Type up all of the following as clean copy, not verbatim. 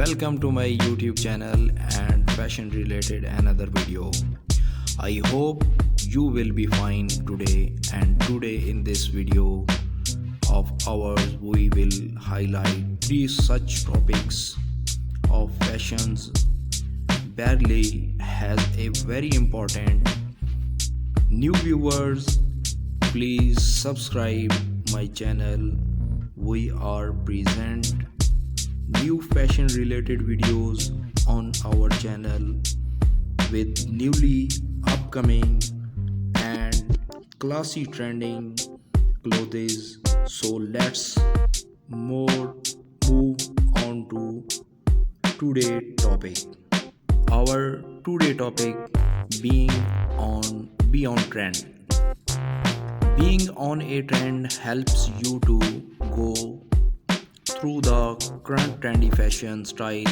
Welcome to my YouTube channel and fashion related another video. I hope you will be fine today, and today in this video of ours we will highlight three such topics of fashions. Barely has a very important new viewers. Please subscribe my channel. We are present new fashion related videos on our channel with newly upcoming and classy trending clothes. So let's move on to today topic. Our today topic being on trend. Being on a trend helps you to go through the current trendy fashion style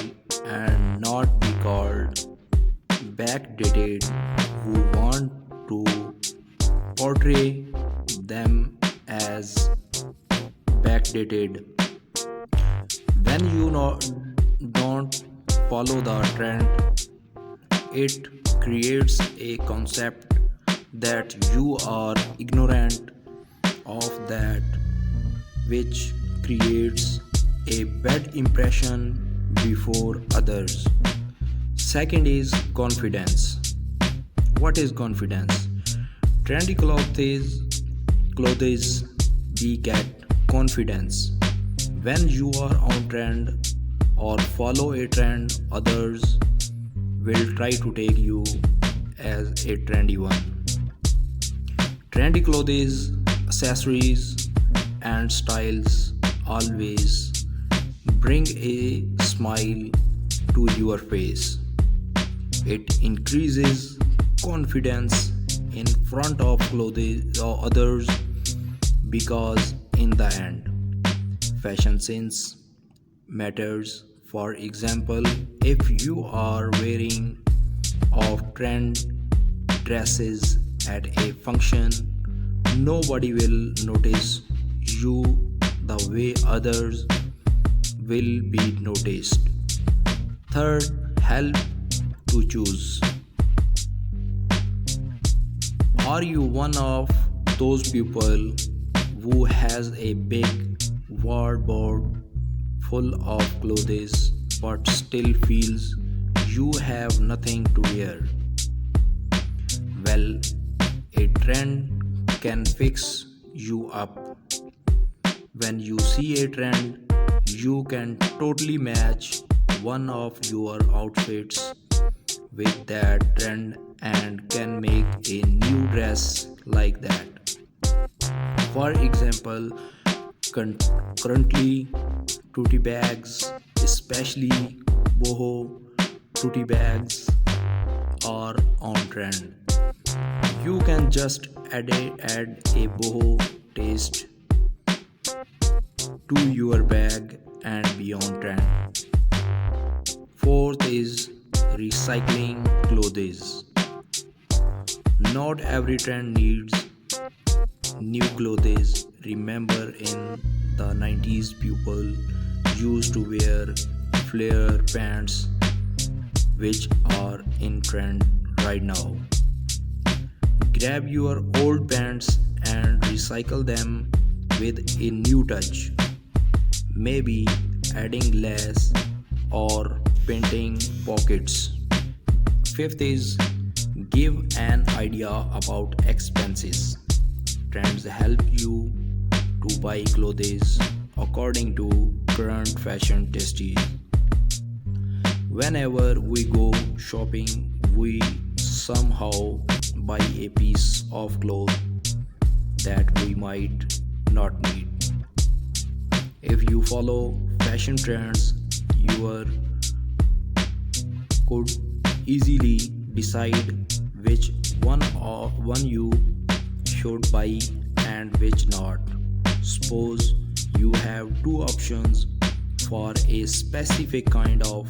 and not be called backdated who want to portray them as backdated. When you don't follow the trend, it creates a concept that you are ignorant of that, which creates a bad impression before others. Second is confidence. What is confidence? Trendy clothes beget confidence. When you are on trend or follow a trend, others will try to take you as a trendy one. Trendy clothes, accessories, and styles always bring a smile to your face. It increases confidence in front of clothes or others, because in the end, fashion sense matters. For example, if you are wearing of trend dresses at a function, nobody will notice you the way others will be noticed. Third, help to choose. Are you one of those people who has a big wardrobe full of clothes but still feels you have nothing to wear? Well, a trend can fix you up. When you see a trend, you can totally match one of your outfits with that trend and can make a new dress like that. For example, currently tote bags, especially boho tote bags, are on trend. You can just add a boho taste to your bag and be on trend. Fourth is recycling clothes. Not every trend needs new clothes. Remember, in the 90s, people used to wear flare pants, which are in trend right now. Grab your old pants and recycle them with a new touch, maybe adding lace or painting pockets. Fifth is give an idea about expenses. Trends help you to buy clothes according to current fashion tastes. Whenever we go shopping, we somehow buy a piece of cloth that we might not need. If you follow fashion trends, you could easily decide which one you should buy and which not. Suppose you have two options for a specific kind of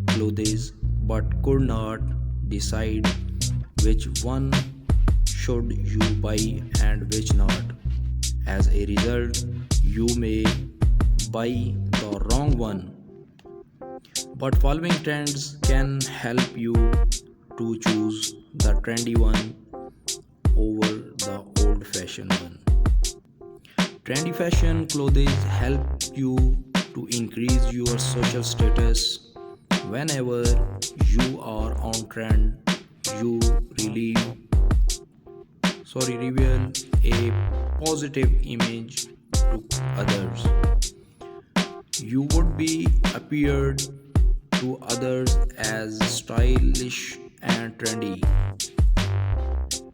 clothes but could not decide which one should you buy and which not. As a result, you may buy the wrong one. But following trends can help you to choose the trendy one over the old fashioned one. Trendy fashion clothes help you to increase your social status. Whenever you are on trend, you reveal a positive image to others. You would be appeared to others as stylish and trendy.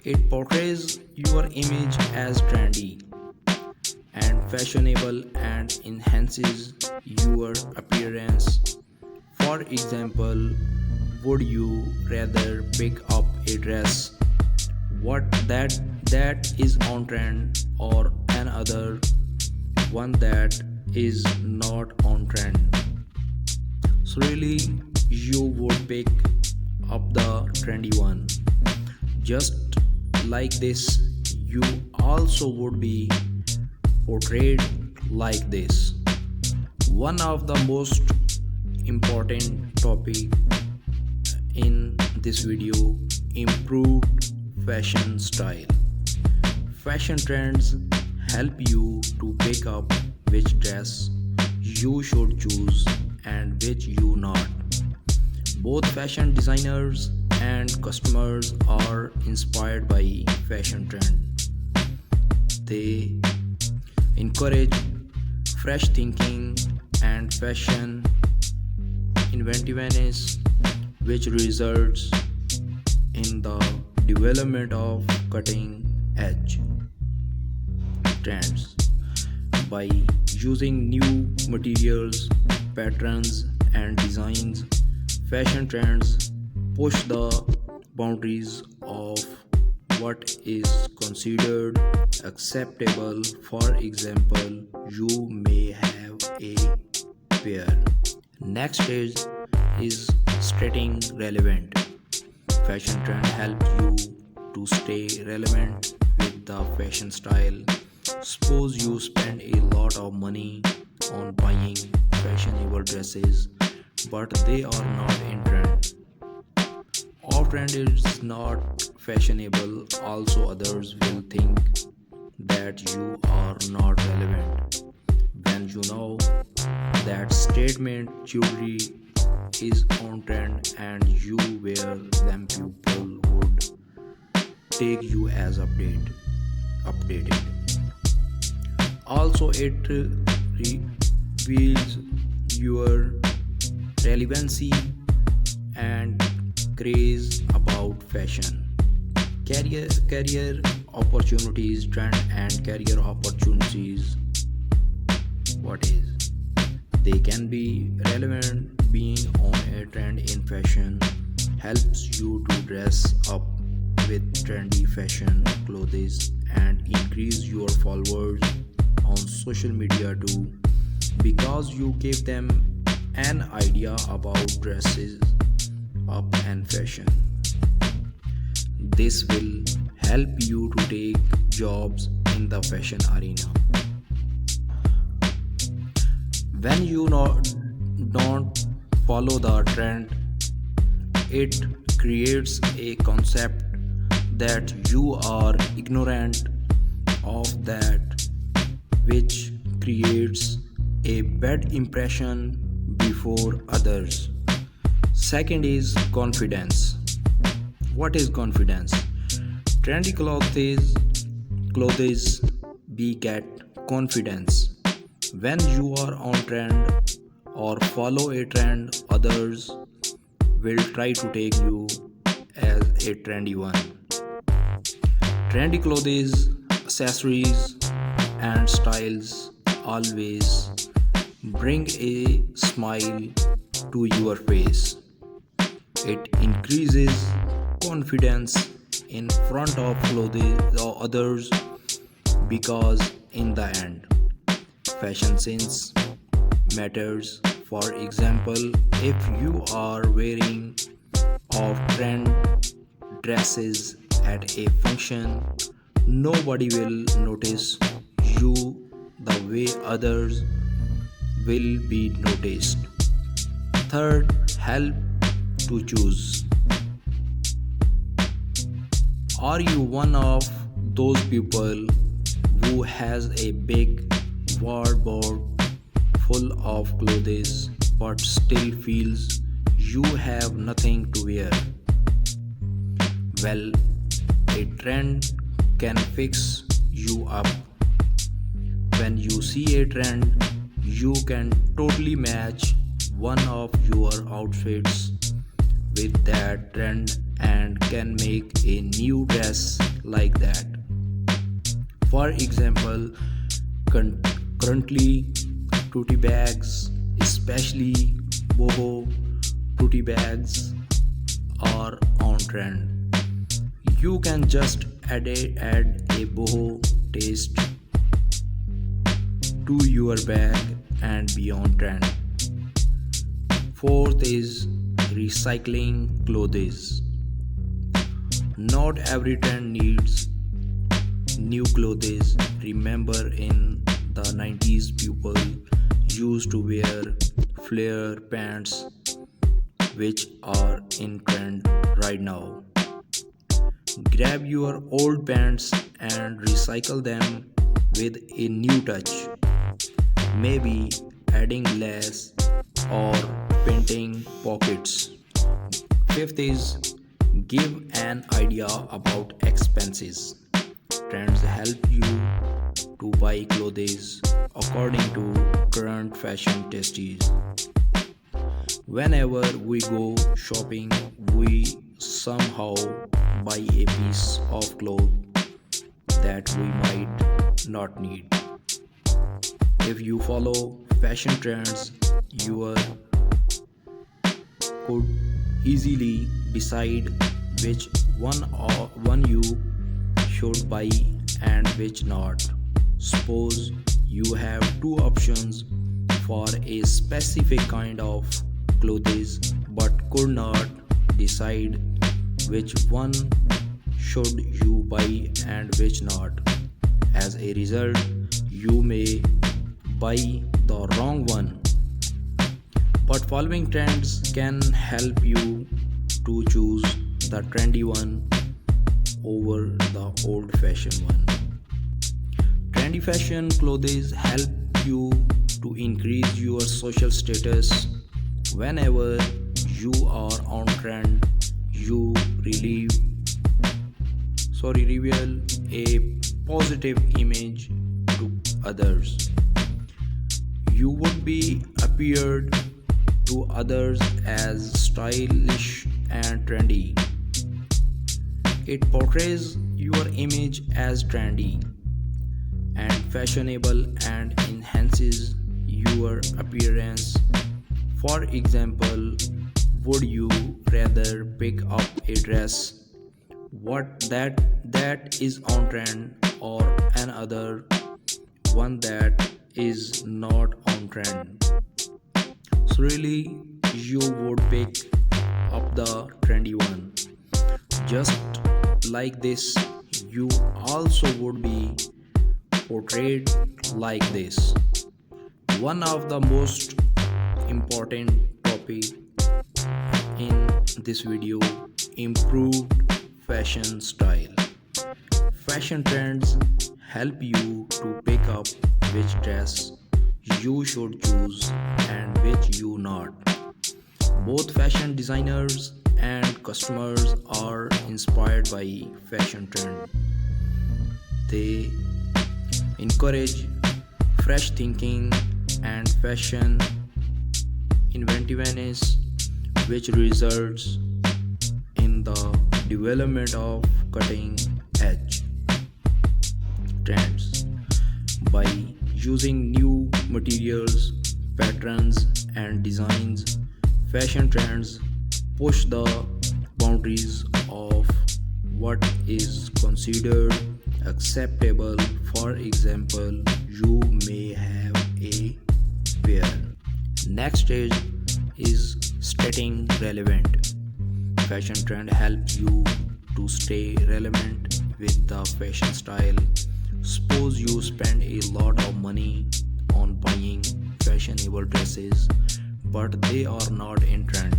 It portrays your image as trendy and fashionable and enhances your appearance. For example, would you rather pick up a dress what that is on trend or another one that is not on trend? So really you would pick up the trendy one. Just like this, you also would be portrayed like this. One of the most important topic in this video: improved fashion style. Fashion trends help you to pick up which dress you should choose and which you not. Both fashion designers and customers are inspired by fashion trend. They encourage fresh thinking and fashion inventiveness, which results in the development of cutting edge trends. By using new materials, patterns, and designs, fashion trends push the boundaries of what is considered acceptable. For example, you may have a pair. Next stage is staying relevant. Fashion trend helps you to stay relevant with the fashion style. Suppose you spend a lot of money on buying fashionable dresses, but they are not in trend. Our trend is not fashionable. Also, others will think that you are not relevant. When you know that statement jewelry is on trend and you wear them, people would take you as updated. Also, it reveals your relevancy and craze about fashion. Career opportunities, trend and career opportunities. What is? They can be relevant. Being on a trend in fashion helps you to dress up with trendy fashion clothes and increase your followers on social media too, because you give them an idea about dresses up and fashion. This will help you to take jobs in the fashion arena. When you don't follow the trend, it creates a concept that you are ignorant of that, which creates a bad impression before others. Second is confidence. What is confidence? Trendy clothes beget confidence. When you are on trend or follow a trend, others will try to take you as a trendy one. Trendy clothes, accessories, and styles always bring a smile to your face. It increases confidence in front of clothes or others, because in the end, fashion sense matters. For example, if you are wearing off trend dresses at a function, nobody will notice you the way others will be noticed. Third, help to choose. Are you one of those people who has a big wardrobe full of clothes but still feels you have nothing to wear? Well, a trend can fix you up. When you see a trend, you can totally match one of your outfits with that trend and can make a new dress like that. For example, currently tote bags, especially boho tote bags, are on trend. You can just add a boho taste to your bag and be on trend. Fourth is recycling clothes. Not every trend needs new clothes. Remember in the 90s people used to wear flare pants which are in trend right now. Grab your old pants and recycle them with a new touch. Maybe adding lace or painting pockets. Fifth is give an idea about expenses. Trends help you to buy clothes according to current fashion tastes. Whenever we go shopping, we somehow buy a piece of cloth that we might not need. If you follow fashion trends, you could easily decide which one you should buy and which not. Suppose you have two options for a specific kind of clothes but could not decide which one should you buy and which not. As a result, you may buy the wrong one. But following trends can help you to choose the trendy one over the old fashioned one. Trendy fashion clothes help you to increase your social status. Whenever you are on trend, you reveal a positive image to others. You would be appeared to others as stylish and trendy. It portrays your image as trendy and fashionable and enhances your appearance. For example, would you rather pick up a dress what that is on trend or another one that is not on trend? So really you would pick up the trendy one. Just like this, you also would be portrayed like this. One of the most important topic in this video: improved fashion style. Fashion trends help you to pick up which dress you should choose and which you not. Both fashion designers and customers are inspired by fashion trend. They encourage fresh thinking and fashion inventiveness, which results in the development of cutting edge trends. By using new materials, patterns, and designs, fashion trends push the boundaries of what is considered acceptable. For example, you may have a pair. Next stage is staying relevant. Fashion trend helps you to stay relevant with the fashion style. Suppose you spend a lot of money on buying fashionable dresses, but they are not in trend.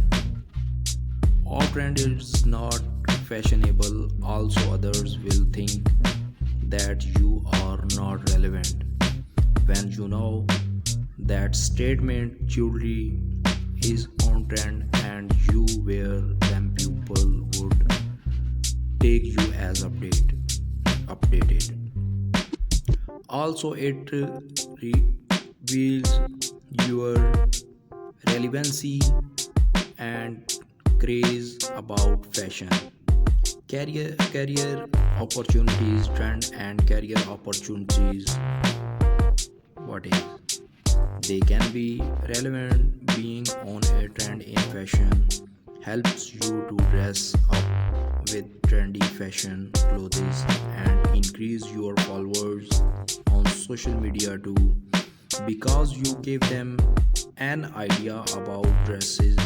Our trend is not fashionable, also others will think that you are not relevant. When you know that statement jewelry is on trend and you wear them, people would take you as updated. Also, it reveals your relevancy and craze about fashion. Career opportunities, trend and career opportunities. What is? They can be relevant. Being on a trend in fashion helps you to dress up with trendy fashion clothes and increase your followers on social media too, because you give them an idea about dresses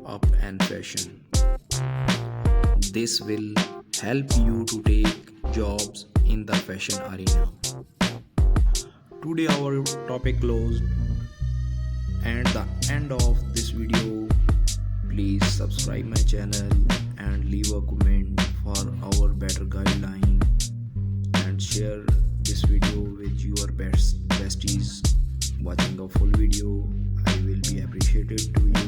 up and fashion. This will help you to take jobs in the fashion arena. Today our topic closed and the end of this video. Please subscribe my channel and leave a comment for our better guideline, and share this video with your besties. Watching a full video, I will be appreciated to you.